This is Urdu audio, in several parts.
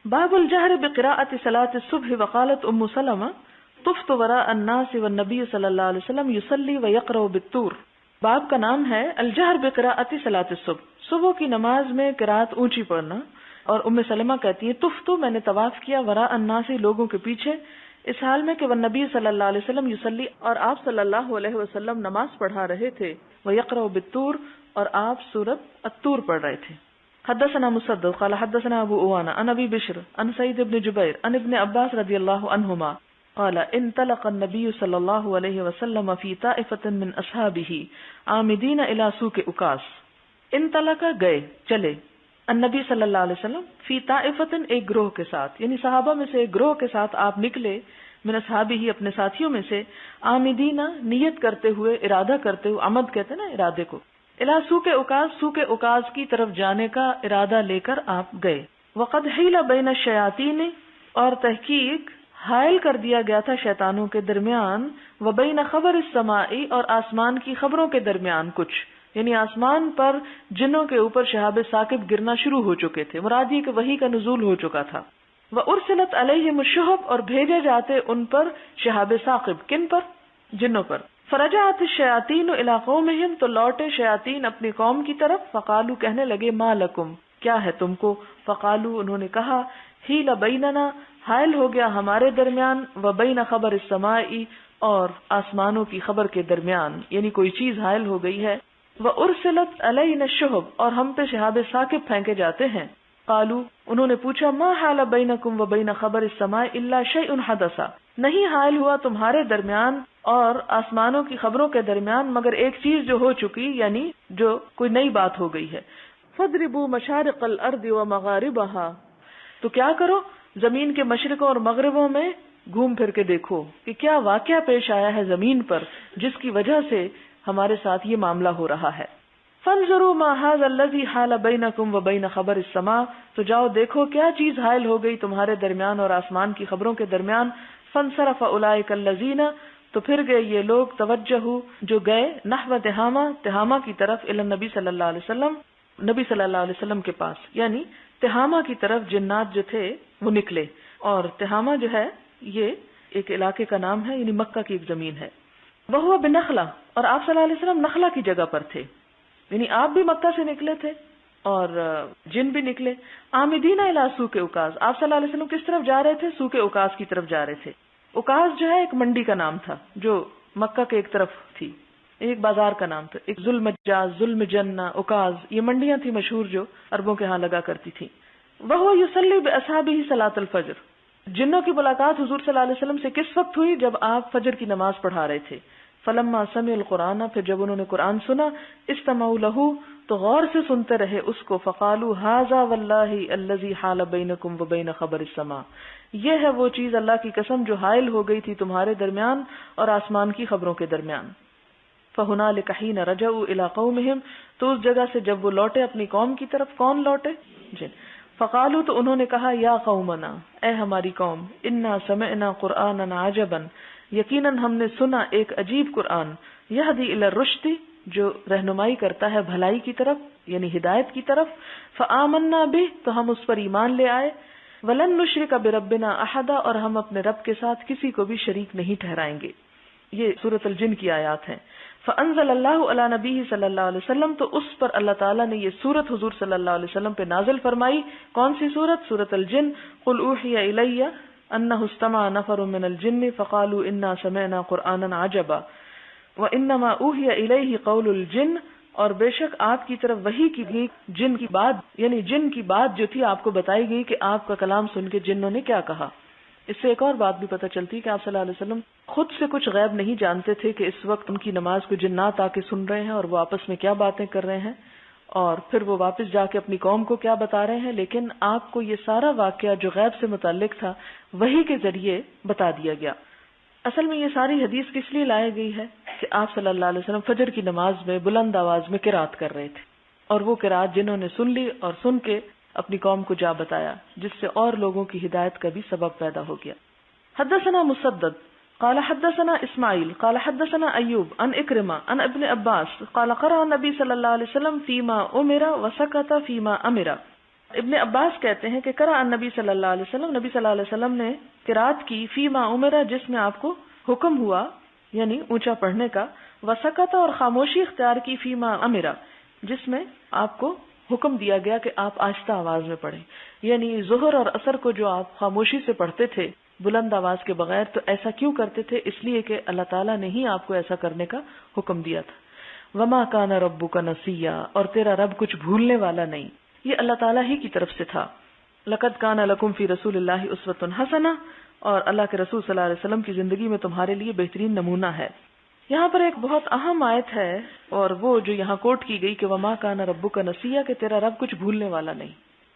باب الجہر بقراءۃ صلاۃ الصبح وقالت ام سلمہ طفت وراء الناس والنبی صلی اللہ علیہ وسلم یصلی ویقرأ بالطور. باب کا نام ہے الجہر بقراءۃ صلاۃ الصبح، صبح کی نماز میں قراءت اونچی پڑھنا. اور ام سلمہ کہتی ہے طفت، میں نے طواف کیا، وراء الناس لوگوں کے پیچھے، اس حال میں کہ والنبی صلی اللہ علیہ وسلم یصلی، اور آپ صلی اللہ علیہ وسلم نماز پڑھا رہے تھے، ویقرأ بالطور، اور آپ سورۃ الطور پڑھ رہے تھے. حدثنا مسدد قال حدثنا ابو عوانہ عن ابی بشر عن سعید بن جبیر عن ابن عباس رضی اللہ عنہما قال انطلق النبی صلی اللہ علیہ وسلم فی طائفۃ من اصحابہ عامدین الی سوق اکاس. انطلق گئے، چلے، النبی صلی اللہ علیہ وسلم فی طائفۃ ایک گروہ کے ساتھ، یعنی صحابہ میں سے ایک گروہ کے ساتھ آپ نکلے، من اصحابہ اپنے ساتھیوں میں سے، عامدین نیت کرتے ہوئے، ارادہ کرتے ہوئے، عمد کہتے ہیں نا ارادے کو، الی سوق اکاز، سوق اکاز کی طرف جانے کا ارادہ لے کر آپ گئے. وقد حیل بین الشیاطین، اور تحقیق حائل کر دیا گیا تھا شیطانوں کے درمیان، وبین خبر السماء، اور آسمان کی خبروں کے درمیان کچھ، یعنی آسمان پر جنوں کے اوپر شہاب ثاقب گرنا شروع ہو چکے تھے، مراد یہ کہ وحی کا نزول ہو چکا تھا. وارسلت علیہم الشہب، اور بھیجے جاتے ان پر شہاب ثاقب، کن پر؟ جنوں پر. فرجعت الشیاطین الی قومہم، تو لوٹے شیاطین اپنی قوم کی طرف، فقالو کہنے لگے ما لکم، کیا ہے تم کو؟ فقالو انہوں نے کہا حیل بیننا، حائل ہو گیا ہمارے درمیان، وبین خبر السماء، اور آسمانوں کی خبر کے درمیان، یعنی کوئی چیز حائل ہو گئی ہے. وارسلت علینا الشہب، اور ہم پہ شہاب ثاقب پھینکے جاتے ہیں. قالو انہوں نے پوچھا ما حال بینکم وبین خبر السماء الا شیء حدث، نہیں حائل ہوا تمہارے درمیان اور آسمانوں کی خبروں کے درمیان مگر ایک چیز جو ہو چکی، یعنی جو کوئی نئی بات ہو گئی ہے. فاضربوا مشارق الارض ومغاربها، تو کیا کرو، زمین کے مشرقوں اور مغربوں میں گھوم پھر کے دیکھو کہ کیا واقعہ پیش آیا ہے زمین پر جس کی وجہ سے ہمارے ساتھ یہ معاملہ ہو رہا ہے. فانظروا ما هذا الذي حال بينكم وبين خبر السماء، تو جاؤ دیکھو کیا چیز حائل ہو گئی تمہارے درمیان اور آسمان کی خبروں کے درمیان. فانصرف اولئک الذین، تو پھر گئے یہ لوگ، توجہ جو گئے، نحو تہامہ، تہامہ کی طرف، الی النبی صلی اللہ علیہ وسلم، نبی صلی اللہ علیہ وسلم کے پاس، یعنی تہامہ کی طرف جنات جو تھے وہ نکلے. اور تہامہ جو ہے یہ ایک علاقے کا نام ہے، یعنی مکہ کی ایک زمین ہے. وہو بنخلہ، اور آپ صلی اللہ علیہ وسلم نخلہ کی جگہ پر تھے، یعنی آپ بھی مکہ سے نکلے تھے اور جن بھی نکلے. عامدین الی سوق اکاز، آپ صلی اللہ علیہ وسلم کس طرف جا رہے تھے؟ سوق اکاز کی طرف جا رہے تھے. اکاز جو ہے ایک منڈی کا نام تھا جو مکہ کے ایک طرف تھی، ایک بازار کا نام تھا، ایک ذوالمجاز، ذوالمجنہ، اکاز، یہ منڈیاں تھی مشہور جو عربوں کے ہاں لگا کرتی تھی. وہو یصلی باصحابہ صلاۃ الفجر، جنوں کی ملاقات حضور صلی اللہ علیہ وسلم سے کس وقت ہوئی؟ جب آپ فجر کی نماز پڑھا رہے تھے. فلما سمعوا القرآن، پھر جب انہوں نے قرآن سنا، استمعوا لہ، تو غور سے سنتے رہے اس کو. فقالوا ھذا واللہ الذی حال بینکم وبین خبر السماء، یہ ہے وہ چیز اللہ کی قسم جو حائل ہو گئی تھی تمہارے درمیان اور آسمان کی خبروں کے درمیان. فہنالک حین رجعوا الی قومہم، تو اس جگہ سے جب وہ لوٹے اپنی قوم کی طرف. کون لوٹے؟ جن. فقالوا، تو انہوں نے کہا یا قومنا، اے ہماری قوم، انا سمعنا قرآنا عجبا، یقیناً ہم نے سنا ایک عجیب قرآن، یہدی الی الرشد، جو رہنمائی کرتا ہے بھلائی کی طرف، یعنی ہدایت کی طرف. فآمنا بہ، تو ہم اس پر ایمان لے آئے. ولن نشرک بربنا احدا، اور ہم اپنے رب کے ساتھ کسی کو بھی شریک نہیں ٹھہرائیں گے. یہ سورۃ الجن کی آیات ہیں. فانزل اللہ علی نبیہ صلی اللہ علیہ وسلم، تو اس پر اللہ تعالیٰ نے یہ سورت حضور صلی اللہ علیہ وسلم پہ نازل فرمائی. کون سی سورت؟ سورۃ الجن. قل اوحی الی انہ استمع نفر من الجن فقالوا انا سمعنا قرآنا عجبا وانما اوحی الیہ قول الجن، اور بے شک آپ کی طرف وحی کی گئی جن کی بات، یعنی جن کی بات جو تھی آپ کو بتائی گئی کہ آپ کا کلام سن کے جنوں نے کیا کہا. اس سے ایک اور بات بھی پتہ چلتی ہے کہ آپ صلی اللہ علیہ وسلم خود سے کچھ غیب نہیں جانتے تھے کہ اس وقت ان کی نماز کو جنات آ کے سن رہے ہیں اور وہ آپس میں کیا باتیں کر رہے ہیں اور پھر وہ واپس جا کے اپنی قوم کو کیا بتا رہے ہیں. لیکن آپ کو یہ سارا واقعہ جو غیب سے متعلق تھا وحی کے ذریعے بتا دیا گیا. اصل میں یہ ساری حدیث کس لیے لائی گئی ہے کہ آپ صلی اللہ علیہ وسلم فجر کی نماز میں بلند آواز میں قرات کر رہے تھے، اور وہ قرات جنہوں نے سن لی اور سن کے اپنی قوم کو جا بتایا، جس سے اور لوگوں کی ہدایت کا بھی سبب پیدا ہو گیا. حدثنا مسدد قال حدثنا اسماعیل قال حدثنا ایوب عن اکرمہ عن ابن عباس قال قرأ النبی صلی اللہ علیہ وسلم فیما امر وسکت فیما امر. ابن عباس کہتے ہیں کہ قرأ النبی صلی اللہ علیہ وسلم، نبی صلی اللہ علیہ وسلم نے قرات کی فیما عمرہ، جس میں آپ کو حکم ہوا یعنی اونچا پڑھنے کا، وسکت، اور خاموشی اختیار کی فیما امرہ، جس میں آپ کو حکم دیا گیا کہ آپ آہستہ آواز میں پڑھیں. یعنی ظہر اور عصر کو جو آپ خاموشی سے پڑھتے تھے بلند آواز کے بغیر، تو ایسا کیوں کرتے تھے؟ اس لیے کہ اللہ تعالیٰ نے ہی آپ کو ایسا کرنے کا حکم دیا تھا. وما کان ربک نسیا، اور تیرا رب کچھ بھولنے والا نہیں. یہ اللہ تعالیٰ ہی کی طرف سے تھا. لقد کان لکم فی رسول اللہ اسوۃ حسنہ، اور اللہ کے رسول صلی اللہ علیہ وسلم کی زندگی میں تمہارے لیے بہترین نمونہ ہے. یہاں پر ایک بہت اہم آیت ہے، اور وہ جو یہاں کوٹ کی گئی کہ وما کان ربک نسیا، کہ تیرا رب کچھ بھولنے والا نہیں.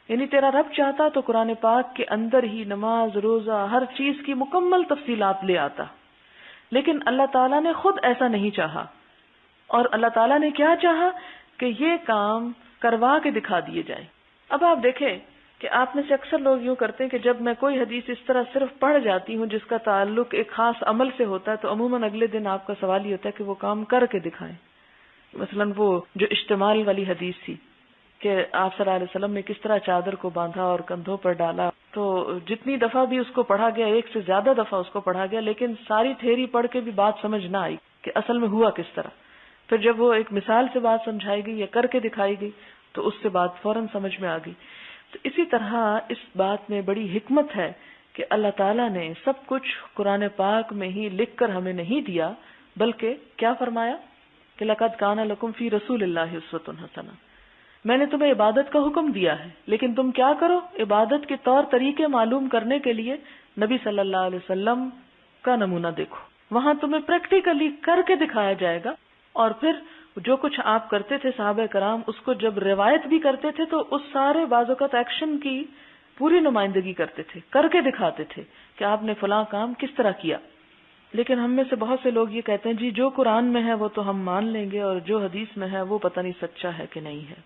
یعنی تیرا رب چاہتا تو قرآن پاک کے اندر ہی نماز، روزہ، ہر چیز کی مکمل تفصیلات لے آتا، لیکن اللہ تعالیٰ نے خود ایسا نہیں چاہا. اور اللہ تعالیٰ نے کیا چاہا؟ کہ یہ کام کروا کے دکھا دیے جائیں. اب آپ دیکھیں کہ آپ میں سے اکثر لوگ یوں کرتے ہیں کہ جب میں کوئی حدیث اس طرح صرف پڑھ جاتی ہوں جس کا تعلق ایک خاص عمل سے ہوتا ہے، تو عموماً اگلے دن آپ کا سوال یہ ہوتا ہے کہ وہ کام کر کے دکھائیں. مثلاً وہ جو اشتمال والی حدیث تھی کہ آپ صلی اللہ علیہ وسلم نے کس طرح چادر کو باندھا اور کندھوں پر ڈالا، تو جتنی دفعہ بھی اس کو پڑھا گیا، ایک سے زیادہ دفعہ اس کو پڑھا گیا، لیکن ساری تھیری پڑھ کے بھی بات سمجھ نہ آئی کہ اصل میں ہوا کس طرح. پھر جب وہ ایک مثال سے بات سمجھائی گئی یا کر کے دکھائی گئی تو اس سے بات فوراً سمجھ میں آ گئی. تو اسی طرح اس بات میں بڑی حکمت ہے کہ اللہ تعالیٰ نے سب کچھ قرآن پاک میں ہی لکھ کر ہمیں نہیں دیا، بلکہ کیا فرمایا کہ لقد کان لکم فی رسول اللہ اسوۃ حسنہ، میں نے تمہیں عبادت کا حکم دیا ہے، لیکن تم کیا کرو؟ عبادت کے طور طریقے معلوم کرنے کے لیے نبی صلی اللہ علیہ وسلم کا نمونہ دیکھو. وہاں تمہیں پریکٹیکلی کر کے دکھایا جائے گا. اور پھر جو کچھ آپ کرتے تھے صحابہ کرام، اس کو جب روایت بھی کرتے تھے تو اس سارے بعض اوقات ایکشن کی پوری نمائندگی کرتے تھے، کر کے دکھاتے تھے کہ آپ نے فلاں کام کس طرح کیا. لیکن ہم میں سے بہت سے لوگ یہ کہتے ہیں جی جو قرآن میں ہے وہ تو ہم مان لیں گے، اور جو حدیث میں ہے وہ پتہ نہیں سچا ہے کہ نہیں ہے.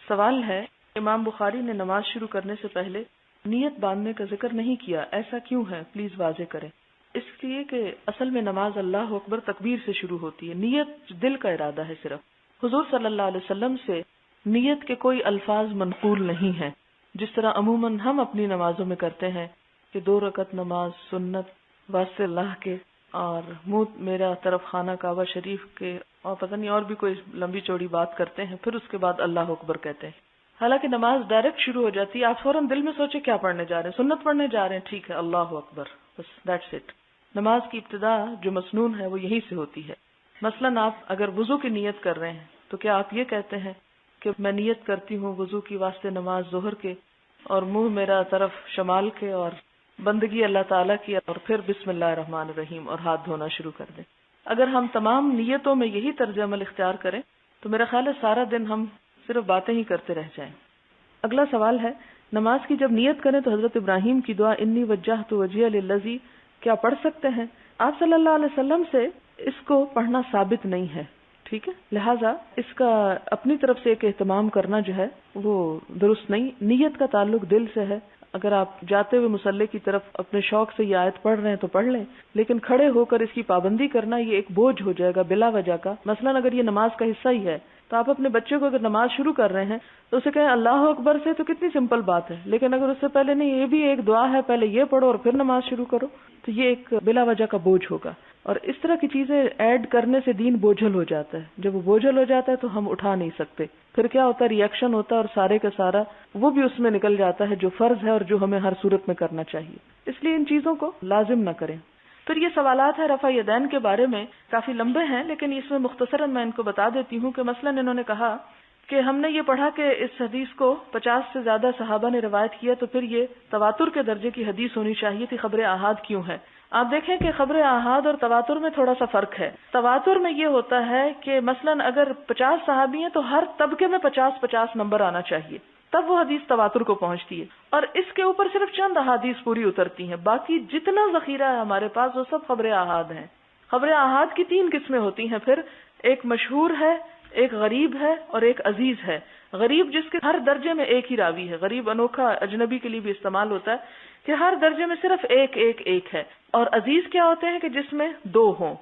سوال ہے، امام بخاری نے نماز شروع کرنے سے پہلے نیت باندھنے کا ذکر نہیں کیا، ایسا کیوں ہے؟ پلیز واضح کریں. اس لیے کہ اصل میں نماز اللہ اکبر تکبیر سے شروع ہوتی ہے، نیت دل کا ارادہ ہے صرف. حضور صلی اللہ علیہ وسلم سے نیت کے کوئی الفاظ منقول نہیں ہیں، جس طرح عموماً ہم اپنی نمازوں میں کرتے ہیں کہ 2 رکعت نماز سنت واسطے اللہ کے، اور منہ میرا طرف خانہ کعبہ شریف کے، اور پتہ نہیں اور بھی کوئی لمبی چوڑی بات کرتے ہیں، پھر اس کے بعد اللہ اکبر کہتے ہیں. حالانکہ نماز ڈائریکٹ شروع ہو جاتی ہے، آپ فوراً دل میں سوچے کیا پڑھنے جا رہے ہیں، سنت پڑھنے جا رہے ہیں، ٹھیک ہے اللہ اکبر، بس دیٹس اٹ. نماز کی ابتدا جو مسنون ہے وہ یہی سے ہوتی ہے. مثلاً آپ اگر وضو کی نیت کر رہے ہیں تو کیا آپ یہ کہتے ہیں کہ میں نیت کرتی ہوں وضو کی واسطے نماز ظہر کے، اور منہ میرا طرف شمال کے، اور بندگی اللہ تعالیٰ کی، اور پھر بسم اللہ الرحمن الرحیم اور ہاتھ دھونا شروع کر دیں؟ اگر ہم تمام نیتوں میں یہی طرز عمل اختیار کریں تو میرا خیال ہے سارا دن ہم صرف باتیں ہی کرتے رہ جائیں. اگلا سوال ہے، نماز کی جب نیت کریں تو حضرت ابراہیم کی دعا انی وجہت وجہی للذی کیا پڑھ سکتے ہیں؟ آپ صلی اللہ علیہ وسلم سے اس کو پڑھنا ثابت نہیں ہے، ٹھیک ہے، لہٰذا اس کا اپنی طرف سے ایک اہتمام کرنا جو ہے وہ درست نہیں. نیت کا تعلق دل سے ہے. اگر آپ جاتے ہوئے مصلی کی طرف اپنے شوق سے یہ آیت پڑھ رہے ہیں تو پڑھ لیں، لیکن کھڑے ہو کر اس کی پابندی کرنا یہ ایک بوجھ ہو جائے گا بلا وجہ کا. مثلاً اگر یہ نماز کا حصہ ہی ہے تو آپ اپنے بچے کو اگر نماز شروع کر رہے ہیں تو اسے کہیں اللہ اکبر سے، تو کتنی سمپل بات ہے. لیکن اگر اس سے پہلے نہیں، یہ بھی ایک دعا ہے، پہلے یہ پڑھو اور پھر نماز شروع کرو، تو یہ ایک بلا وجہ کا بوجھ ہوگا. اور اس طرح کی چیزیں ایڈ کرنے سے دین بوجھل ہو جاتا ہے. جب وہ بوجھل ہو جاتا ہے تو ہم اٹھا نہیں سکتے. پھر کیا ہوتا ہے، ری ایکشن ہوتا ہے، اور سارے کا سارا وہ بھی اس میں نکل جاتا ہے جو فرض ہے اور جو ہمیں ہر صورت میں کرنا چاہیے. اس لیے ان چیزوں کو لازم نہ کریں. پھر یہ سوالات ہیں رفع یدین کے بارے میں، کافی لمبے ہیں، لیکن اس میں مختصراً میں ان کو بتا دیتی ہوں کہ مثلاً انہوں نے کہا کہ ہم نے یہ پڑھا کہ اس حدیث کو 50 سے زیادہ صحابہ نے روایت کیا، تو پھر یہ تواتر کے درجے کی حدیث ہونی چاہیے تھی، خبر احاد کیوں ہے؟ آپ دیکھیں کہ خبر احاد اور تواتر میں تھوڑا سا فرق ہے. تواتر میں یہ ہوتا ہے کہ مثلاً اگر 50 صحابی ہیں تو ہر طبقے میں 50-50 نمبر آنا چاہیے، تب وہ حدیث تواتر کو پہنچتی ہے، اور اس کے اوپر صرف چند احادیث پوری اترتی ہیں. باقی جتنا ذخیرہ ہے ہمارے پاس وہ سب خبر احاد ہیں. خبر احاد کی 3 قسمیں ہوتی ہیں. پھر ایک مشہور ہے، ایک غریب ہے، اور ایک عزیز ہے. غریب جس کے ہر درجے میں ایک ہی راوی ہے. غریب انوکھا اجنبی کے لیے بھی استعمال ہوتا ہے کہ ہر درجے میں صرف ایک ہے. اور عزیز کیا ہوتے ہیں کہ جس میں 2 ہوں،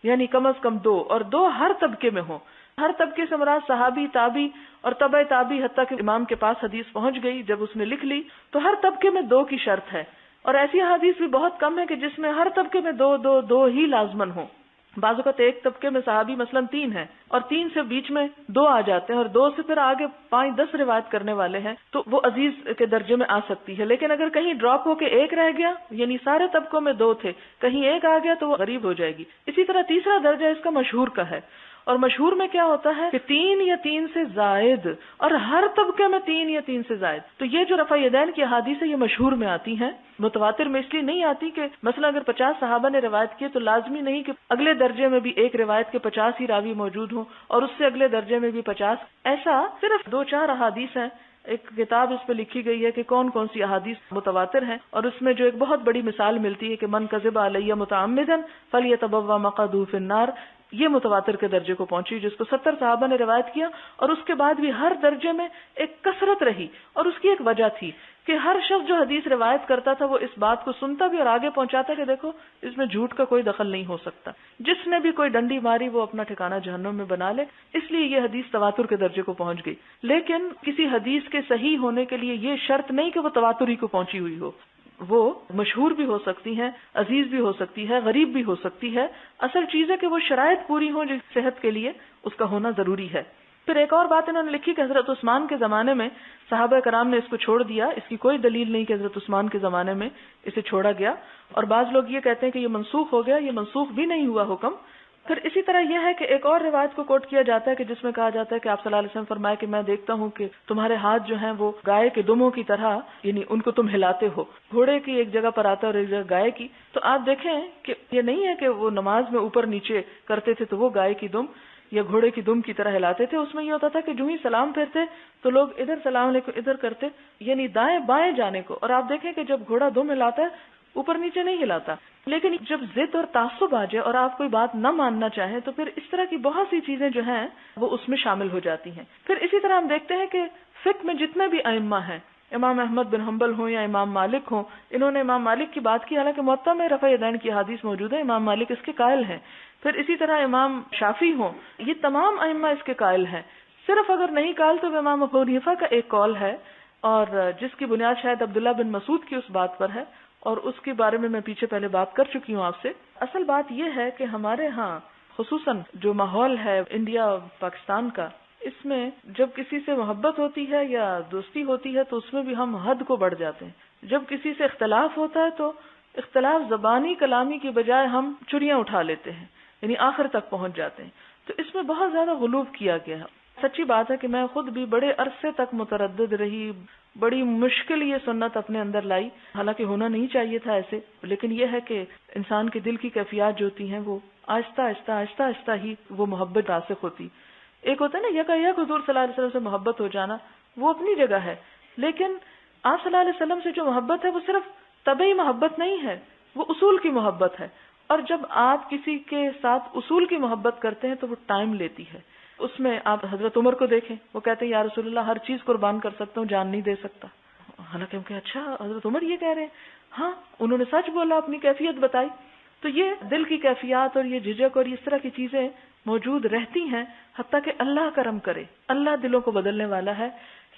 یعنی کم از کم 2، اور 2 ہر طبقے میں ہوں. ہر طبقے سے مراد صحابی، تابی اور تبع تابی، حتیٰ کہ امام کے پاس حدیث پہنچ گئی جب اس نے لکھ لی تو ہر طبقے میں 2 کی شرط ہے، اور ایسی حدیث بھی بہت کم ہے کہ جس میں ہر طبقے میں 2 ہی لازمن ہوں. بعض اوقات ایک طبقے میں صحابی مثلا 3 ہیں اور 3 سے بیچ میں 2 آ جاتے ہیں اور 2 سے پھر آگے 5-10 روایت کرنے والے ہیں تو وہ عزیز کے درجے میں آ سکتی ہے. لیکن اگر کہیں ڈراپ ہو کے 1 رہ گیا، یعنی سارے طبقوں میں 2 تھے، کہیں 1 آ گیا تو وہ غریب ہو جائے گی. اسی طرح تیسرا درجہ اس کا مشہور کا ہے، اور مشہور میں کیا ہوتا ہے کہ 3 یا 3 سے زائد، اور ہر طبقے میں 3 یا 3 سے زائد. تو یہ جو رفع یدین کی احادیث ہے یہ مشہور میں آتی ہیں، متواتر میں اس لیے نہیں آتی کہ مثلا اگر 50 صحابہ نے روایت کی تو لازمی نہیں کہ اگلے درجے میں بھی ایک روایت کے 50 ہی راوی موجود ہوں اور اس سے اگلے درجے میں بھی 50. ایسا صرف 2-4 احادیث ہیں. ایک کتاب اس پہ لکھی گئی ہے کہ کون کون سی احادیث متواتر ہیں، اور اس میں جو ایک بہت بڑی مثال ملتی ہے کہ من کذب علی متعمدا فلیتبوأ مقعدہ فی النار، یہ متواتر کے درجے کو پہنچی، جس کو 70 صحابہ نے روایت کیا، اور اس کے بعد بھی ہر درجے میں ایک کثرت رہی. اور اس کی ایک وجہ تھی کہ ہر شخص جو حدیث روایت کرتا تھا وہ اس بات کو سنتا بھی اور آگے پہنچاتا کہ دیکھو اس میں جھوٹ کا کوئی دخل نہیں ہو سکتا، جس نے بھی کوئی ڈنڈی ماری وہ اپنا ٹھکانہ جہنم میں بنا لے. اس لیے یہ حدیث تواتر کے درجے کو پہنچ گئی. لیکن کسی حدیث کے صحیح ہونے کے لیے یہ شرط نہیں کہ وہ تواتر ہی کو پہنچی ہوئی ہو، وہ مشہور بھی ہو سکتی ہیں، عزیز بھی ہو سکتی ہے، غریب بھی ہو سکتی ہے. اصل چیز ہے کہ وہ شرائط پوری ہوں جو صحت کے لیے اس کا ہونا ضروری ہے. پھر ایک اور بات انہوں نے لکھی کہ حضرت عثمان کے زمانے میں صحابہ کرام نے اس کو چھوڑ دیا. اس کی کوئی دلیل نہیں کہ حضرت عثمان کے زمانے میں اسے چھوڑا گیا، اور بعض لوگ یہ کہتے ہیں کہ یہ منسوخ ہو گیا. یہ منسوخ بھی نہیں ہوا حکم. پھر اسی طرح یہ ہے کہ ایک اور روایت کو کوٹ کیا جاتا ہے کہ جس میں کہا جاتا ہے کہ آپ صلی اللہ علیہ وسلم فرمائے کہ میں دیکھتا ہوں کہ تمہارے ہاتھ جو ہیں وہ گائے کے دموں کی طرح، یعنی ان کو تم ہلاتے ہو. گھوڑے کی ایک جگہ پر آتا ہے اور ایک جگہ گائے کی. تو آپ دیکھیں کہ یہ نہیں ہے کہ وہ نماز میں اوپر نیچے کرتے تھے تو وہ گائے کی دم یا گھوڑے کی دم کی طرح ہلاتے تھے. اس میں یہ ہوتا تھا کہ جو ہی سلام پھیرتے تو لوگ ادھر سلام علیکم ادھر کرتے، یعنی دائیں بائیں جانے کو. اور آپ دیکھیں کہ جب گھوڑا دم ہلاتا ہے اوپر نیچے نہیں ہلاتا. لیکن جب ضد اور تعصب آ جائے اور آپ کوئی بات نہ ماننا چاہیں تو پھر اس طرح کی بہت سی چیزیں جو ہیں وہ اس میں شامل ہو جاتی ہیں. پھر اسی طرح ہم دیکھتے ہیں کہ فقہ میں جتنے بھی ائمہ ہیں، امام احمد بن حنبل ہوں یا امام مالک ہوں، انہوں نے امام مالک کی بات کی، حالانکہ موطا میں رفع یدین کی حدیث موجود ہے، امام مالک اس کے قائل ہیں. پھر اسی طرح امام شافعی ہوں، یہ تمام ائمہ اس کے قائل ہیں. صرف اگر نہیں قائل تو امام ابو حنیفہ کا ایک قول ہے، اور جس کی بنیاد شاید عبداللہ بن مسعود کی اس بات پر ہے، اور اس کے بارے میں پیچھے پہلے بات کر چکی ہوں آپ سے. اصل بات یہ ہے کہ ہمارے ہاں خصوصاً جو ماحول ہے انڈیا پاکستان کا، اس میں جب کسی سے محبت ہوتی ہے یا دوستی ہوتی ہے تو اس میں بھی ہم حد کو بڑھ جاتے ہیں. جب کسی سے اختلاف ہوتا ہے تو اختلاف زبانی کلامی کی بجائے ہم چڑیاں اٹھا لیتے ہیں، یعنی آخر تک پہنچ جاتے ہیں. تو اس میں بہت زیادہ غلوب کیا گیا ہے. سچی بات ہے کہ میں خود بھی بڑے عرصے تک متردد رہی، بڑی مشکل یہ سنت اپنے اندر لائی، حالانکہ ہونا نہیں چاہیے تھا ایسے. لیکن یہ ہے کہ انسان کے دل کی کیفیات جو ہوتی ہیں وہ آہستہ آہستہ آہستہ آہستہ ہی وہ محبت راسخ ہوتی. ایک ہوتا ہے نا یک حضور صلی اللہ علیہ وسلم سے محبت ہو جانا، وہ اپنی جگہ ہے. لیکن آپ صلی اللہ علیہ وسلم سے جو محبت ہے وہ صرف طبعی محبت نہیں ہے، وہ اصول کی محبت ہے. اور جب آپ کسی کے ساتھ اصول کی محبت کرتے ہیں تو وہ ٹائم لیتی ہے. اس میں آپ حضرت عمر کو دیکھیں، وہ کہتے ہیں یا رسول اللہ ہر چیز قربان کر سکتا ہوں، جان نہیں دے سکتا. حالانکہ ہم کہ اچھا حضرت عمر یہ کہہ رہے ہیں، ہاں انہوں نے سچ بولا، اپنی کیفیت بتائی. تو یہ دل کی کیفیات اور یہ جھجک اور اس طرح کی چیزیں موجود رہتی ہیں، حتیٰ کہ اللہ کرم کرے، اللہ دلوں کو بدلنے والا ہے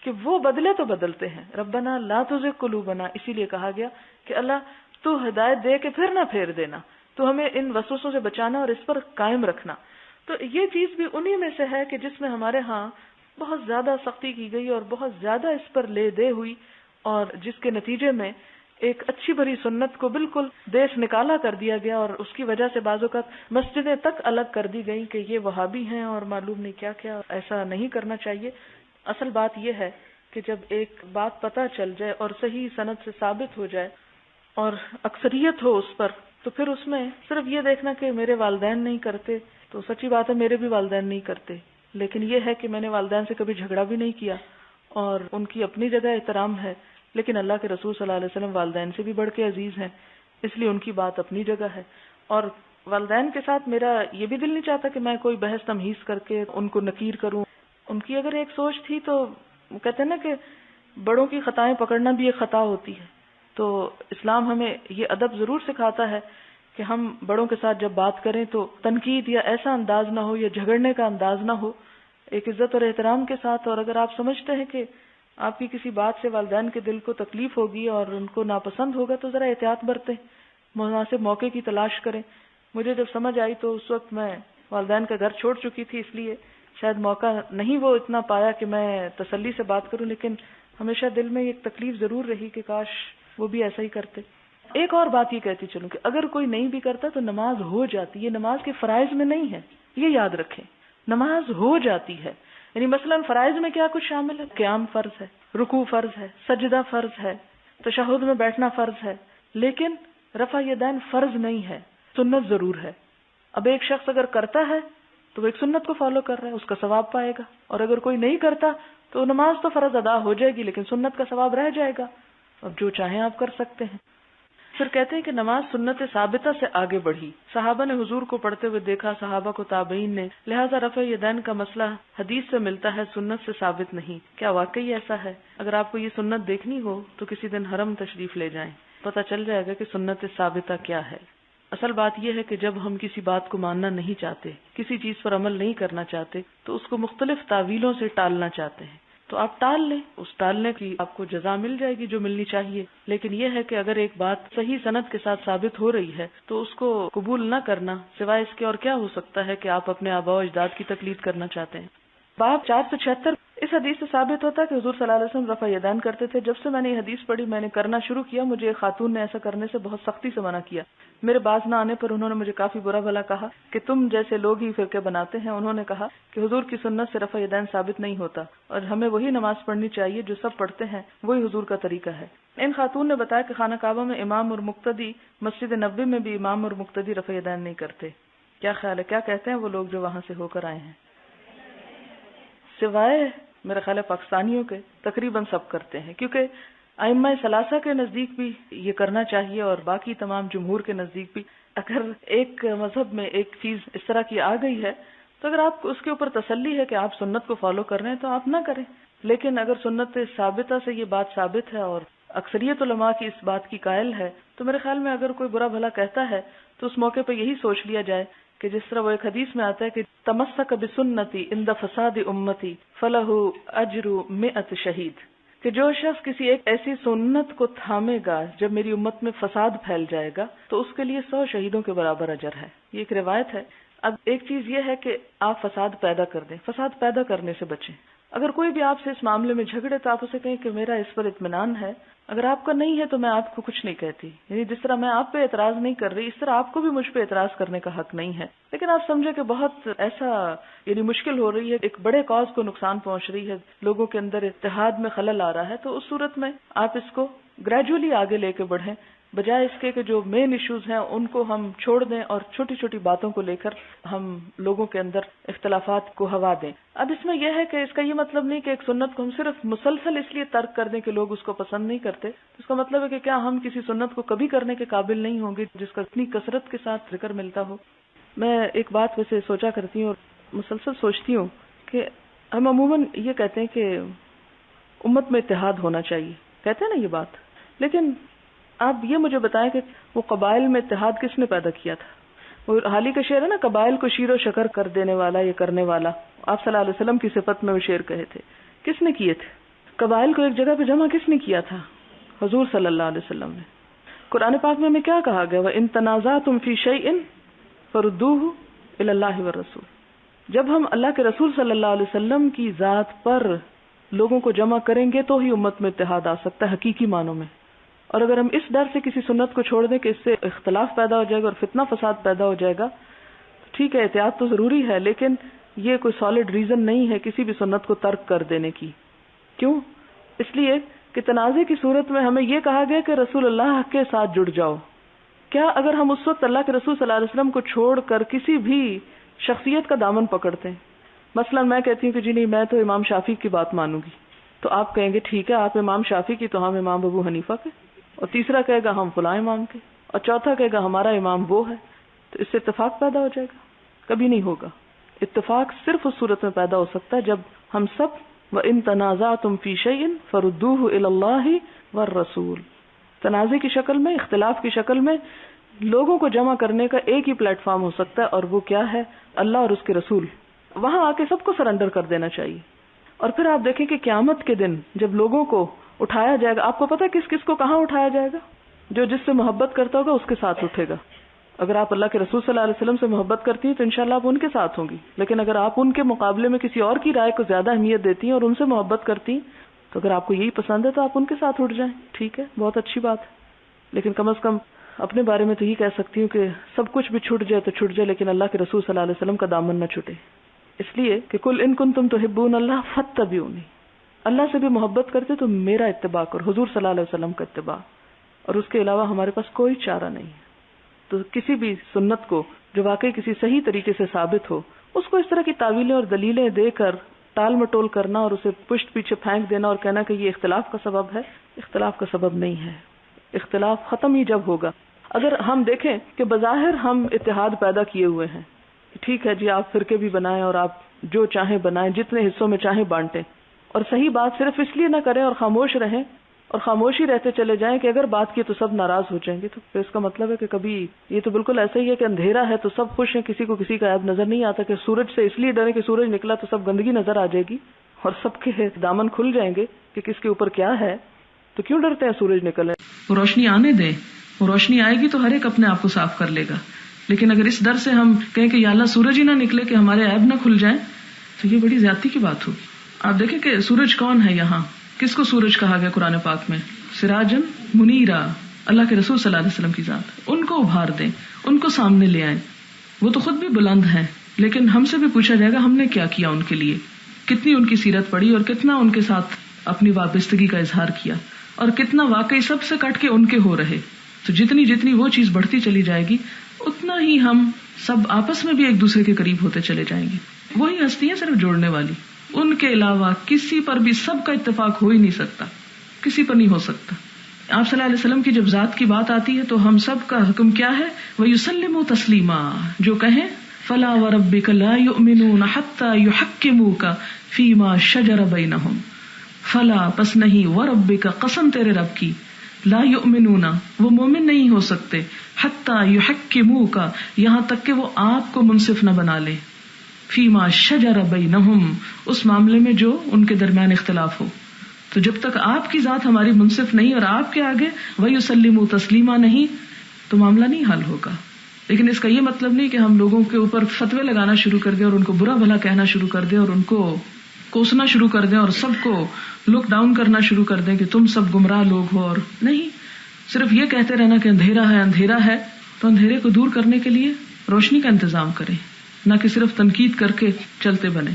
کہ وہ بدلے تو بدلتے ہیں. ربنا لا تزغ قلوبنا، اسی لیے کہا گیا کہ اللہ تو ہدایت دے کے پھر نہ پھیر دینا، تو ہمیں ان وسوسوں سے بچانا اور اس پر قائم رکھنا. تو یہ چیز بھی انہی میں سے ہے کہ جس میں ہمارے ہاں بہت زیادہ سختی کی گئی اور بہت زیادہ اس پر لے دے ہوئی، اور جس کے نتیجے میں ایک اچھی بری سنت کو بالکل دیش نکالا کر دیا گیا، اور اس کی وجہ سے بعض اوقات مسجدیں تک الگ کر دی گئی کہ یہ وہابی ہیں اور معلوم نہیں کیا کیا. ایسا نہیں کرنا چاہیے. اصل بات یہ ہے کہ جب ایک بات پتہ چل جائے اور صحیح سند سے ثابت ہو جائے اور اکثریت ہو اس پر، تو پھر اس میں صرف یہ دیکھنا کہ میرے والدین نہیں کرتے تو سچی بات ہے میرے بھی والدین نہیں کرتے، لیکن یہ ہے کہ میں نے والدین سے کبھی جھگڑا بھی نہیں کیا اور ان کی اپنی جگہ احترام ہے. لیکن اللہ کے رسول صلی اللہ علیہ وسلم والدین سے بھی بڑھ کے عزیز ہیں، اس لیے ان کی بات اپنی جگہ ہے. اور والدین کے ساتھ میرا یہ بھی دل نہیں چاہتا کہ میں کوئی بحث تمہیز کر کے ان کو نکیر کروں. ان کی اگر ایک سوچ تھی تو کہتے ہیں نا کہ بڑوں کی خطائیں پکڑنا بھی ایک خطا ہوتی ہے. تو اسلام ہمیں یہ ادب ضرور سکھاتا ہے کہ ہم بڑوں کے ساتھ جب بات کریں تو تنقید یا ایسا انداز نہ ہو یا جھگڑنے کا انداز نہ ہو، ایک عزت اور احترام کے ساتھ. اور اگر آپ سمجھتے ہیں کہ آپ کی کسی بات سے والدین کے دل کو تکلیف ہوگی اور ان کو ناپسند ہوگا تو ذرا احتیاط برتیں، مناسب موقع کی تلاش کریں. مجھے جب سمجھ آئی تو اس وقت میں والدین کا گھر چھوڑ چکی تھی، اس لیے شاید موقع نہیں وہ اتنا پایا کہ میں تسلی سے بات کروں، لیکن ہمیشہ دل میں ایک تکلیف ضرور رہی کہ کاش وہ بھی ایسا ہی کرتے. ایک اور بات یہ کہتی چلوں کہ اگر کوئی نہیں بھی کرتا تو نماز ہو جاتی. یہ نماز کے فرائض میں نہیں ہے، یہ یاد رکھیں. نماز ہو جاتی ہے. یعنی مثلا فرائض میں کیا کچھ شامل ہے؟ قیام فرض ہے، رکوع فرض ہے، سجدہ فرض ہے، تشہد میں بیٹھنا فرض ہے، لیکن رفع یدین فرض نہیں ہے، سنت ضرور ہے. اب ایک شخص اگر کرتا ہے تو وہ ایک سنت کو فالو کر رہا ہے، اس کا ثواب پائے گا. اور اگر کوئی نہیں کرتا تو نماز تو فرض ادا ہو جائے گی لیکن سنت کا ثواب رہ جائے گا. اب جو چاہیں آپ کر سکتے ہیں. پھر کہتے ہیں کہ نماز سنت ثابتہ سے آگے بڑھی. صحابہ نے حضور کو پڑھتے ہوئے دیکھا، صحابہ کو تابعین نے، لہذا رفع یدین کا مسئلہ حدیث سے ملتا ہے، سنت سے ثابت نہیں. کیا واقعی ایسا ہے؟ اگر آپ کو یہ سنت دیکھنی ہو تو کسی دن حرم تشریف لے جائیں، پتہ چل جائے گا کہ سنت ثابتہ کیا ہے. اصل بات یہ ہے کہ جب ہم کسی بات کو ماننا نہیں چاہتے، کسی چیز پر عمل نہیں کرنا چاہتے تو اس کو مختلف تعویلوں سے ٹالنا چاہتے ہیں. تو آپ ٹال لیں، اس ٹالنے کی آپ کو جزا مل جائے گی جو ملنی چاہیے. لیکن یہ ہے کہ اگر ایک بات صحیح سند کے ساتھ ثابت ہو رہی ہے تو اس کو قبول نہ کرنا سوائے اس کے اور کیا ہو سکتا ہے کہ آپ اپنے آباء و اجداد کی تقلید کرنا چاہتے ہیں. باب 476. اس حدیث سے ثابت ہوتا ہے کہ حضور صلی اللہ علیہ وسلم رفع یدین کرتے تھے. جب سے میں نے یہ حدیث پڑھی میں نے کرنا شروع کیا. مجھے ایک خاتون نے ایسا کرنے سے بہت سختی سے منع کیا. میرے باز نہ آنے پر انہوں نے مجھے کافی برا بھلا کہا کہ تم جیسے لوگ ہی فرقے بناتے ہیں. انہوں نے کہا کہ حضور کی سنت سے رفع یدین ثابت نہیں ہوتا اور ہمیں وہی نماز پڑھنی چاہیے جو سب پڑھتے ہیں، وہی حضور کا طریقہ ہے. ان خاتون نے بتایا کہ خانہ کعبہ میں امام اور مقتدی، مسجد نبوی میں بھی امام اور مقتدی رفع یدین نہیں کرتے. کیا خیال ہے، کیا کہتے ہیں وہ لوگ جو وہاں سے ہو کر آئے ہیں؟ سوائے میرے خیال ہے پاکستانیوں کے تقریباً سب کرتے ہیں، کیونکہ ائمہ ثلاثہ کے نزدیک بھی یہ کرنا چاہیے اور باقی تمام جمہور کے نزدیک بھی. اگر ایک مذہب میں ایک چیز اس طرح کی آ گئی ہے تو اگر آپ اس کے اوپر تسلی ہے کہ آپ سنت کو فالو کر رہے ہیں تو آپ نہ کریں. لیکن اگر سنت ثابتہ سے یہ بات ثابت ہے اور اکثریت علماء کی اس بات کی قائل ہے تو میرے خیال میں اگر کوئی برا بھلا کہتا ہے تو اس موقع پہ یہی سوچ لیا جائے کہ جس طرح وہ ایک حدیث میں آتا ہے کہ تمسک بسنتی عند فساد امتی فلہ اجر 100 شہید، کہ جو شخص کسی ایک ایسی سنت کو تھامے گا جب میری امت میں فساد پھیل جائے گا تو اس کے لیے 100 شہیدوں کے برابر اجر ہے. یہ ایک روایت ہے. اب ایک چیز یہ ہے کہ آپ فساد پیدا کر دیں، فساد پیدا کرنے سے بچیں. اگر کوئی بھی آپ سے اس معاملے میں جھگڑے تو آپ اسے کہیں کہ میرا اس پر اطمینان ہے، اگر آپ کا نہیں ہے تو میں آپ کو کچھ نہیں کہتی. یعنی جس طرح میں آپ پہ اعتراض نہیں کر رہی اس طرح آپ کو بھی مجھ پہ اعتراض کرنے کا حق نہیں ہے. لیکن آپ سمجھے کہ بہت ایسا یعنی مشکل ہو رہی ہے، ایک بڑے کاز کو نقصان پہنچ رہی ہے، لوگوں کے اندر اتحاد میں خلل آ رہا ہے، تو اس صورت میں آپ اس کو گریجولی آگے لے کے بڑھیں بجائے اس کے کہ جو مین ایشوز ہیں ان کو ہم چھوڑ دیں اور چھوٹی چھوٹی باتوں کو لے کر ہم لوگوں کے اندر اختلافات کو ہوا دیں. اب اس میں یہ ہے کہ اس کا یہ مطلب نہیں کہ ایک سنت کو ہم صرف مسلسل اس لیے ترک کر دیں کہ لوگ اس کو پسند نہیں کرتے. اس کا مطلب ہے کہ کیا ہم کسی سنت کو کبھی کرنے کے قابل نہیں ہوں گے جس کا اتنی کثرت کے ساتھ ذکر ملتا ہو. میں ایک بات ویسے سوچا کرتی ہوں اور مسلسل سوچتی ہوں کہ ہم عموماً یہ کہتے ہیں کہ امت میں اتحاد ہونا چاہیے، کہتے ہیں نا یہ بات، لیکن آپ یہ مجھے بتائیں کہ وہ قبائل میں اتحاد کس نے پیدا کیا تھا؟ وہ حالی کا شعر ہے نا، قبائل کو شیر و شکر کر دینے والا یہ کرنے والا. آپ صلی اللہ علیہ وسلم کی صفت میں وہ شعر کہے تھے. کس نے کیے تھے؟ قبائل کو ایک جگہ پہ جمع کس نے کیا تھا؟ حضور صلی اللہ علیہ وسلم نے. قرآن پاک میں ہمیں کیا کہا گیا؟ وَإِن تَنَازَعْتُمْ فِي شَيْءٍ فَرُدُّوهُ إِلَى اللَّهِ وَالرَّسُولِ. جب ہم اللہ کے رسول صلی اللہ علیہ وسلم کی ذات پر لوگوں کو جمع کریں گے تو ہی امت میں اتحاد آ سکتا ہے حقیقی معنوں میں. اور اگر ہم اس ڈر سے کسی سنت کو چھوڑ دیں کہ اس سے اختلاف پیدا ہو جائے گا اور فتنہ فساد پیدا ہو جائے گا، ٹھیک ہے احتیاط تو ضروری ہے، لیکن یہ کوئی سالڈ ریزن نہیں ہے کسی بھی سنت کو ترک کر دینے کی. کیوں؟ اس لیے کہ تنازع کی صورت میں ہمیں یہ کہا گیا کہ رسول اللہ کے ساتھ جڑ جاؤ. کیا اگر ہم اس وقت اللہ کے رسول صلی اللہ علیہ وسلم کو چھوڑ کر کسی بھی شخصیت کا دامن پکڑتے ہیں، مثلا میں کہتی ہوں کہ جی نہیں میں تو امام شافعی کی بات مانوں گی، تو آپ کہیں گے ٹھیک ہے آپ امام شافعی کی تو ہم امام ابو حنیفہ کے، اور تیسرا کہے گا ہم فلاں امام کے، اور چوتھا کہے گا ہمارا امام وہ ہے. تو اس سے اتفاق پیدا ہو جائے گا؟ کبھی نہیں ہوگا. اتفاق صرف اس صورت میں پیدا ہو سکتا ہے جب ہم سب وَإِن تَنَازَعْتُمْ فِي شَيْءٍ فَرُدُّوهُ إِلَى اللَّهِ وَالرَّسُولِ، تنازع کی شکل میں، اختلاف کی شکل میں لوگوں کو جمع کرنے کا ایک ہی پلیٹ فارم ہو سکتا ہے، اور وہ کیا ہے؟ اللہ اور اس کے رسول. وہاں آ کے سب کو سرنڈر کر دینا چاہیے. اور پھر آپ دیکھیں کہ قیامت کے دن جب لوگوں کو اٹھایا جائے گا، آپ کو پتا ہے کس کس کو کہاں اٹھایا جائے گا؟ جو جس سے محبت کرتا ہوگا اس کے ساتھ اٹھے گا. اگر آپ اللہ کے رسول صلی اللہ علیہ وسلم سے محبت کرتی ہیں تو انشاءاللہ آپ ان کے ساتھ ہوں گی. لیکن اگر آپ ان کے مقابلے میں کسی اور کی رائے کو زیادہ اہمیت دیتی ہیں اور ان سے محبت کرتی ہیں، تو اگر آپ کو یہی پسند ہے تو آپ ان کے ساتھ اٹھ جائیں. ٹھیک ہے، بہت اچھی بات ہے. لیکن کم از کم اپنے بارے میں تو یہ کہہ سکتی ہوں کہ سب کچھ بھی چھوٹ جائے تو چھوٹ جائے، لیکن اللہ کے رسول صلی اللہ علیہ وسلم کا دامن نہ چھوٹے. اس لیے کہ قل ان کنتم تحبون اللہ فاتبعونی، اللہ سے بھی محبت کرتے تو میرا اتباع کرو، حضور صلی اللہ علیہ وسلم کا اتباع. اور اس کے علاوہ ہمارے پاس کوئی چارہ نہیں ہے. تو کسی بھی سنت کو جو واقعی کسی صحیح طریقے سے ثابت ہو، اس کو اس طرح کی تعویلیں اور دلیلیں دے کر ٹال مٹول کرنا اور اسے پشت پیچھے پھینک دینا اور کہنا کہ یہ اختلاف کا سبب ہے، اختلاف کا سبب نہیں ہے. اختلاف ختم ہی جب ہوگا. اگر ہم دیکھیں کہ بظاہر ہم اتحاد پیدا کیے ہوئے ہیں، ٹھیک ہے جی، آپ فرقے بھی بنائیں اور آپ جو چاہیں بنائیں، جتنے حصوں میں چاہیں بانٹیں، اور صحیح بات صرف اس لیے نہ کریں اور خاموش رہیں اور خاموشی رہتے چلے جائیں کہ اگر بات کی تو سب ناراض ہو جائیں گے. تو پھر اس کا مطلب ہے کہ کبھی یہ تو بالکل ایسا ہی ہے کہ اندھیرا ہے تو سب خوش ہیں، کسی کو کسی کا عیب نظر نہیں آتا. کہ سورج سے اس لیے ڈرے کہ سورج نکلا تو سب گندگی نظر آ جائے گی اور سب کے دامن کھل جائیں گے کہ کس کے اوپر کیا ہے. تو کیوں ڈرتے ہیں سورج نکلے؟ وہ روشنی آنے دیں، وہ روشنی آئے گی تو ہر ایک اپنے آپ کو صاف کر لے گا. لیکن اگر اس ڈر سے ہم کہیں کہ یا اللہ سورج ہی نہ نکلے کہ ہمارے عیب نہ کھل جائیں، تو یہ بڑی زیادتی کی بات ہوگی. آپ دیکھیں کہ سورج کون ہے یہاں، کس کو سورج کہا گیا قرآن پاک میں؟ سراجن منیرا، اللہ کے رسول صلی اللہ علیہ وسلم کی ذات. ان کو ابھار دیں، ان کو سامنے لے آئیں. وہ تو خود بھی بلند ہیں، لیکن ہم سے بھی پوچھا جائے گا ہم نے کیا کیا ان کے لیے، کتنی ان کی سیرت پڑھی اور کتنا ان کے ساتھ اپنی وابستگی کا اظہار کیا، اور کتنا واقعی سب سے کٹ کے ان کے ہو رہے. تو جتنی جتنی وہ چیز بڑھتی چلی جائے گی، اتنا ہی ہم سب آپس میں بھی ایک دوسرے کے قریب ہوتے چلے جائیں گے. وہی ہستی ہیں صرف جوڑنے والی، ان کے علاوہ کسی پر بھی سب کا اتفاق ہو ہی نہیں سکتا، کسی پر نہیں ہو سکتا. آپ صلی اللہ علیہ وسلم کی جب ذات کی بات آتی ہے تو ہم سب کا حکم کیا ہے؟ وَيُسَلِّمُوا تَسْلِيمًا، جو کہیں فَلَا وَرَبِّكَ لَا يُؤْمِنُونَ حَتَّى يُحَكِّمُوكَ فِيمَا شَجَرَ بَيْنَهُمْ. فَلَا پس نہیں، وَرَبِّكَ قسم تیرے رب کی، لا یؤمنون وہ مومن نہیں ہو سکتے، حتی یحکموک یہاں تک کہ وہ آپ کو منصف نہ بنا لے، فیما شجر بینہم اس معاملے میں جو ان کے درمیان اختلاف ہو. تو جب تک آپ کی ذات ہماری منصف نہیں اور آپ کے آگے ویسلموا تسلیما نہیں تو معاملہ نہیں حل ہوگا. لیکن اس کا یہ مطلب نہیں کہ ہم لوگوں کے اوپر فتوے لگانا شروع کر دیں اور ان کو برا بھلا کہنا شروع کر دیں اور ان کو کوسنا شروع کر دیں اور سب کو لک ڈاؤن کرنا شروع کر دیں کہ تم سب گمراہ لوگ ہو. اور نہیں، صرف یہ کہتے رہنا کہ اندھیرا ہے اندھیرا ہے، تو اندھیرے کو دور کرنے کے لیے روشنی کا انتظام کریں، نہ کہ صرف تنقید کر کے چلتے بنے.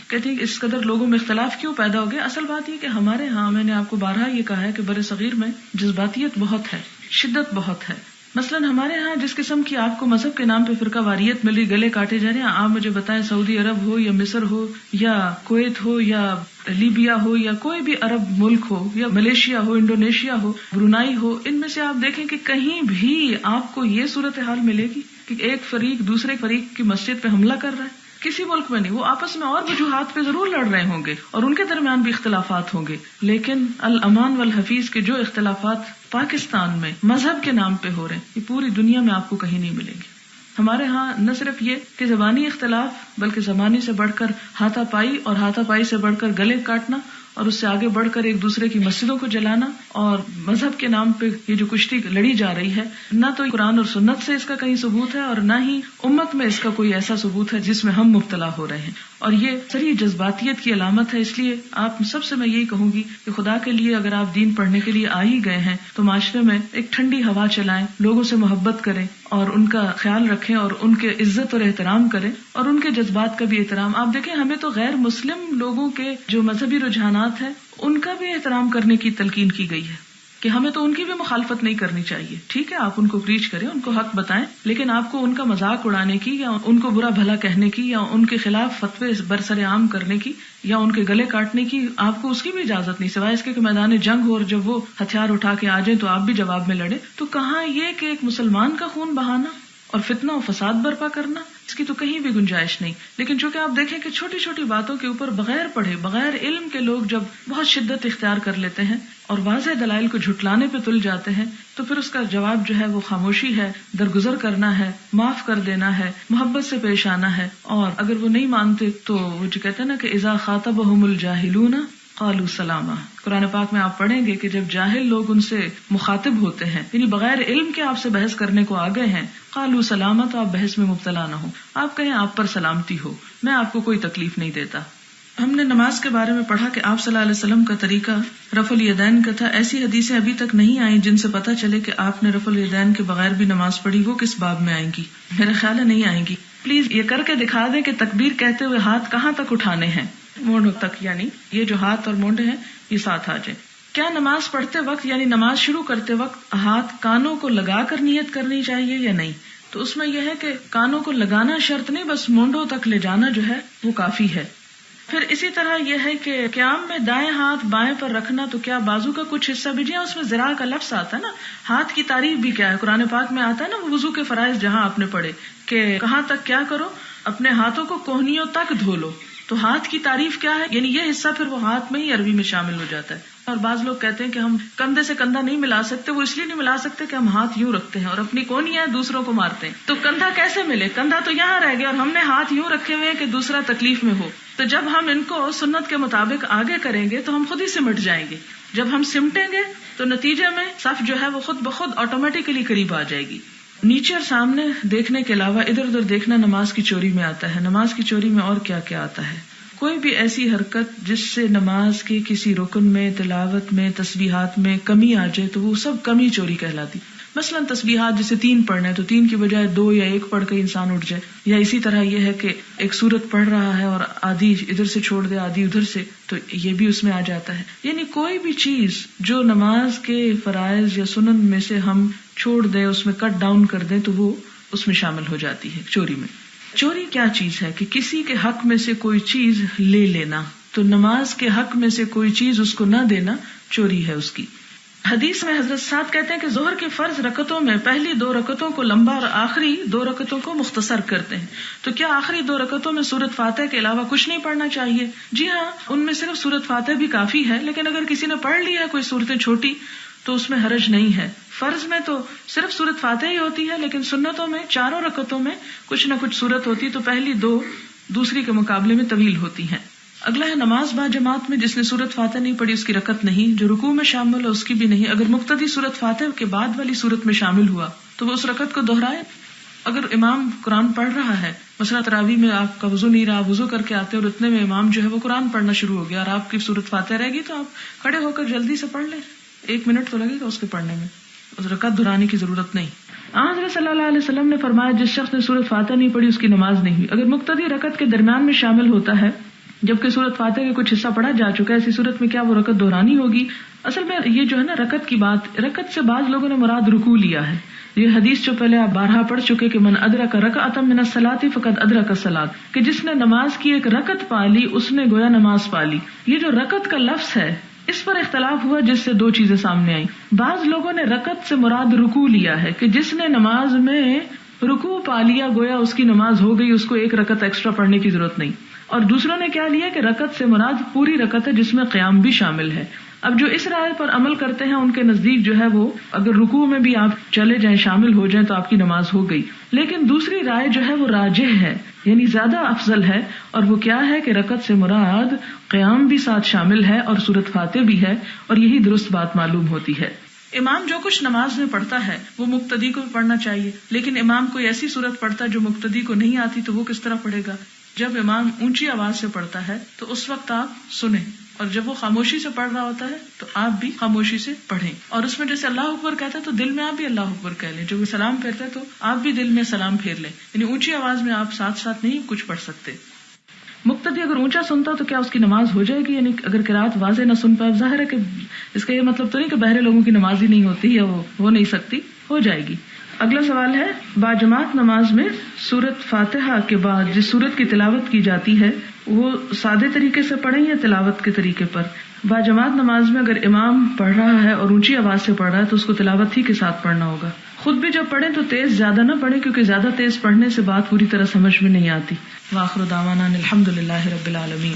کہتے ہیں کہ اس قدر لوگوں میں اختلاف کیوں پیدا ہو گیا؟ اصل بات یہ کہ ہمارے ہاں، میں نے آپ کو بارہا یہ کہا ہے کہ بر صغیر میں جذباتیت بہت ہے، شدت بہت ہے. مثلاً ہمارے ہاں جس قسم کی آپ کو مذہب کے نام پہ فرقہ واریت ملی، گلے کاٹے جا رہے ہیں. آپ مجھے بتائیں سعودی عرب ہو یا مصر ہو یا کویت ہو یا لیبیا ہو یا کوئی بھی عرب ملک ہو یا ملیشیا ہو، انڈونیشیا ہو، برونائی ہو، ان میں سے آپ دیکھیں کہ کہیں بھی آپ کو یہ صورتحال ملے گی کہ ایک فریق دوسرے فریق کی مسجد پہ حملہ کر رہا ہے؟ کسی ملک میں نہیں. وہ آپس میں اور وجوہات پہ ضرور لڑ رہے ہوں گے اور ان کے درمیان بھی اختلافات ہوں گے، لیکن الامان والحفیظ کے جو اختلافات پاکستان میں مذہب کے نام پہ ہو رہے ہیں، یہ پوری دنیا میں آپ کو کہیں نہیں ملیں گے. ہمارے ہاں نہ صرف یہ کہ زبانی اختلاف، بلکہ زبانی سے بڑھ کر ہاتھا پائی اور ہاتھا پائی سے بڑھ کر گلے کاٹنا اور اس سے آگے بڑھ کر ایک دوسرے کی مسجدوں کو جلانا اور مذہب کے نام پہ یہ جو کشتی لڑی جا رہی ہے، نہ تو قرآن اور سنت سے اس کا کہیں ثبوت ہے اور نہ ہی امت میں اس کا کوئی ایسا ثبوت ہے جس میں ہم مبتلا ہو رہے ہیں. اور یہ صریح جذباتیت کی علامت ہے. اس لیے آپ سب سے میں یہی کہوں گی کہ خدا کے لیے اگر آپ دین پڑھنے کے لیے آ ہی گئے ہیں تو معاشرے میں ایک ٹھنڈی ہوا چلائیں، لوگوں سے محبت کریں اور ان کا خیال رکھیں اور ان کے عزت اور احترام کریں اور ان کے جذبات کا بھی احترام. آپ دیکھیں ہمیں تو غیر مسلم لوگوں کے جو مذہبی رجحانات ہیں ان کا بھی احترام کرنے کی تلقین کی گئی ہے کہ ہمیں تو ان کی بھی مخالفت نہیں کرنی چاہیے. ٹھیک ہے، آپ ان کو پریچ کریں، ان کو حق بتائیں، لیکن آپ کو ان کا مذاق اڑانے کی یا ان کو برا بھلا کہنے کی یا ان کے خلاف فتوے برسر عام کرنے کی یا ان کے گلے کاٹنے کی آپ کو اس کی بھی اجازت نہیں، سوائے اس کے کہ میدان جنگ ہو اور جب وہ ہتھیار اٹھا کے آ جائیں تو آپ بھی جواب میں لڑیں. تو کہاں یہ کہ ایک مسلمان کا خون بہانا اور فتنہ و فساد برپا کرنا اس کی تو کہیں بھی گنجائش نہیں. لیکن چونکہ آپ دیکھیں کہ چھوٹی چھوٹی باتوں کے اوپر بغیر پڑھے بغیر علم کے لوگ جب بہت شدت اختیار کر لیتے ہیں اور واضح دلائل کو جھٹلانے پہ تل جاتے ہیں تو پھر اس کا جواب جو ہے وہ خاموشی ہے، درگزر کرنا ہے، معاف کر دینا ہے، محبت سے پیش آنا ہے. اور اگر وہ نہیں مانتے تو وہ جو کہتے ہیں نا کہ اذا خاطبہم الجاہلون قالوا سلاما. قرآن پاک میں آپ پڑھیں گے کہ جب جاہل لوگ ان سے مخاطب ہوتے ہیں، یعنی بغیر علم کے آپ سے بحث کرنے کو آ گئے ہیں، قالوا سلاما، تو آپ بحث میں مبتلا نہ ہو، آپ کہیں آپ پر سلامتی ہو، میں آپ کو کوئی تکلیف نہیں دیتا. ہم نے نماز کے بارے میں پڑھا کہ آپ صلی اللہ علیہ وسلم کا طریقہ رفع الیدین کا تھا. ایسی حدیثیں ابھی تک نہیں آئیں جن سے پتہ چلے کہ آپ نے رفع الیدین کے بغیر بھی نماز پڑھی. وہ کس باب میں آئیں گی؟ میرا خیال ہے نہیں آئیں گی. پلیز یہ کر کے دکھا دیں کہ تکبیر کہتے ہوئے ہاتھ کہاں تک اٹھانے ہیں، مونڈوں تک، یعنی یہ جو ہاتھ اور مونڈے ہیں یہ ساتھ آ جائیں. کیا نماز پڑھتے وقت یعنی نماز شروع کرتے وقت ہاتھ کانوں کو لگا کر نیت کرنی چاہیے یا نہیں؟ تو اس میں یہ ہے کہ کانوں کو لگانا شرط نہیں، بس مونڈوں تک لے جانا جو ہے وہ کافی ہے. پھر اسی طرح یہ ہے کہ قیام میں دائیں ہاتھ بائیں پر رکھنا، تو کیا بازو کا کچھ حصہ بھی جی؟ اس میں ذراع کا لفظ آتا ہے نا. ہاتھ کی تعریف بھی کیا ہے قرآن پاک میں آتا ہے نا، وضو کے فرائض جہاں آپ نے پڑھے کہ کہاں تک کیا کرو، اپنے ہاتھوں کو کوہنیوں تک دھو لو. تو ہاتھ کی تعریف کیا ہے؟ یعنی یہ حصہ پھر وہ ہاتھ میں ہی عربی میں شامل ہو جاتا ہے. اور بعض لوگ کہتے ہیں کہ ہم کندھے سے کندھا نہیں ملا سکتے. وہ اس لیے نہیں ملا سکتے کہ ہم ہاتھ یوں رکھتے ہیں اور اپنی کونیاں دوسروں کو مارتے ہیں. تو کندھا کیسے ملے؟ کندھا تو یہاں رہ گیا اور ہم نے ہاتھ یوں رکھے ہوئے کہ دوسرا تکلیف میں ہو. تو جب ہم ان کو سنت کے مطابق آگے کریں گے تو ہم خود ہی سمٹ جائیں گے. جب ہم سمٹیں گے تو نتیجے میں صف جو ہے وہ خود بخود آٹومیٹکلی قریب آ جائے گی. نیچے اور سامنے دیکھنے کے علاوہ ادھر ادھر دیکھنا نماز کی چوری میں آتا ہے. نماز کی چوری میں اور کیا کیا آتا ہے؟ کوئی بھی ایسی حرکت جس سے نماز کے کسی رکن میں، تلاوت میں، تسبیحات میں کمی آ جائے تو وہ سب کمی چوری کہلاتی. مثلا تسبیحات جسے 3 پڑھنا ہے تو 3 کی بجائے 2 یا 1 پڑھ کے انسان اٹھ جائے. یا اسی طرح یہ ہے کہ ایک سورت پڑھ رہا ہے اور آدھی ادھر سے چھوڑ دے آدھی ادھر سے، تو یہ بھی اس میں آ جاتا ہے. یعنی کوئی بھی چیز جو نماز کے فرائض یا سنن میں سے ہم چھوڑ دیں، اس میں کٹ ڈاؤن کر دیں، تو وہ اس میں شامل ہو جاتی ہے چوری میں. چوری کیا چیز ہے؟ کہ کسی کے حق میں سے کوئی چیز لے لینا. تو نماز کے حق میں سے کوئی چیز اس کو نہ دینا چوری ہے اس کی. حدیث میں حضرت سعد کہتے ہیں کہ ظہر کی فرض رکعتوں میں پہلی 2 رکعتوں کو لمبا اور آخری 2 رکعتوں کو مختصر کرتے ہیں. تو کیا آخری 2 رکعتوں میں سورۃ فاتحہ کے علاوہ کچھ نہیں پڑھنا چاہیے؟ جی ہاں، ان میں صرف سورۃ فاتحہ بھی کافی ہے. لیکن اگر کسی نے پڑھ لی ہے کوئی سورتیں چھوٹی تو اس میں حرج نہیں ہے. فرض میں تو صرف سورۃ فاتحہ ہی ہوتی ہے، لیکن سنتوں میں 4 رکعتوں میں کچھ نہ کچھ سورت ہوتی، تو پہلی 2 دوسری کے مقابلے میں طویل ہوتی ہیں. اگلا ہے نماز با جماعت میں جس نے سورۃ فاتحہ نہیں پڑھی اس کی رکعت نہیں. جو رکوع میں شامل ہے اس کی بھی نہیں. اگر مقتدی سورۃ فاتحہ کے بعد والی سورت میں شامل ہوا تو وہ اس رکعت کو دہرائے. اگر امام قرآن پڑھ رہا ہے، مثلا تراویح میں آپ کا وضو نہیں رہا، وضو کر کے آتے اور اتنے میں امام جو ہے وہ قرآن پڑھنا شروع ہو گیا اور آپ کی سورۃ فاتحہ رہ گئی، تو آپ کھڑے ہو کر جلدی سے پڑھ لیں. 1 منٹ تو لگے گا اس کے پڑھنے میں، اس رکعت دہرانے کی ضرورت نہیں. حضرت صلی اللہ علیہ وسلم نے فرمایا جس شخص نے سورۃ فاتحہ نہیں پڑھی اس کی نماز نہیں ہوئی. اگر مقتدی رکعت کے درمیان میں شامل ہوتا ہے جبکہ سورۃ فاتحہ کا کچھ حصہ پڑھا جا چکا ہے، ایسی صورت میں کیا وہ رکعت دہرانی ہوگی؟ اصل میں یہ جو ہے نا رکعت کی بات، رکعت سے بعض لوگوں نے مراد رکوع لیا ہے. یہ حدیث جو پہلے آپ بارہا پڑھ چکے کہ من ادرک رکعۃ من الصلاۃ فقد ادرک الصلاۃ، کہ جس نے نماز کی ایک رکعت پا لی اس نے گویا نماز پا لی. یہ جو رکعت کا لفظ ہے اس پر اختلاف ہوا جس سے 2 چیزیں سامنے آئیں. بعض لوگوں نے رکعت سے مراد رکوع لیا ہے کہ جس نے نماز میں رکوع پا لیا گویا اس کی نماز ہو گئی، اس کو 1 رکعت ایکسٹرا پڑھنے کی ضرورت نہیں. اور دوسروں نے کیا لیا کہ رکعت سے مراد پوری رکعت ہے جس میں قیام بھی شامل ہے. اب جو اس رائے پر عمل کرتے ہیں ان کے نزدیک جو ہے وہ اگر رکوع میں بھی آپ چلے جائیں، شامل ہو جائیں تو آپ کی نماز ہو گئی. لیکن دوسری رائے جو ہے وہ راجح ہے، یعنی زیادہ افضل ہے، اور وہ کیا ہے کہ رکعت سے مراد قیام بھی ساتھ شامل ہے اور سورۃ فاتحہ بھی ہے، اور یہی درست بات معلوم ہوتی ہے. امام جو کچھ نماز میں پڑھتا ہے وہ مقتدی کو بھی پڑھنا چاہیے. لیکن امام کوئی ایسی سورت پڑھتا ہے جو مقتدی کو نہیں آتی تو وہ کس طرح پڑھے گا؟ جب امام اونچی آواز سے پڑھتا ہے تو اس وقت آپ سنیں، اور جب وہ خاموشی سے پڑھ رہا ہوتا ہے تو آپ بھی خاموشی سے پڑھیں. اور اس میں جیسے اللہ اکبر کہتا ہے تو دل میں آپ بھی اللہ اکبر کہہ لیں. جب وہ سلام پھیرتا ہے تو آپ بھی دل میں سلام پھیر لیں. یعنی اونچی آواز میں آپ ساتھ ساتھ نہیں کچھ پڑھ سکتے. مقتدی اگر اونچا سنتا تو کیا اس کی نماز ہو جائے گی؟ یعنی اگر قرات واضح نہ سن پائے، ظاہر ہے کہ اس کا یہ مطلب تو نہیں کہ بہرے لوگوں کی نماز ہی نہیں ہوتی یا وہ ہو نہیں سکتی، ہو جائے گی. اگلا سوال ہے باجماعت نماز میں سورۃ فاتحہ کے بعد جس سورت کی تلاوت کی جاتی ہے وہ سادے طریقے سے پڑھیں یا تلاوت کے طریقے پر؟ باجماعت نماز میں اگر امام پڑھ رہا ہے اور اونچی آواز سے پڑھ رہا ہے تو اس کو تلاوت ہی کے ساتھ پڑھنا ہوگا، خود بھی جب پڑھیں تو تیز زیادہ نہ پڑھیں، کیونکہ زیادہ تیز پڑھنے سے بات پوری طرح سمجھ میں نہیں آتی. وآخر دعوانا الحمدللہ رب العالمین.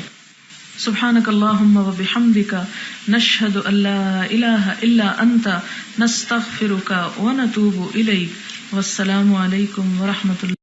سبحانک اللہم وبحمدک نشہد ان لا الہ الا انت نستغفرک ونتوب الیک. والسلام علیکم ورحمۃ اللہ.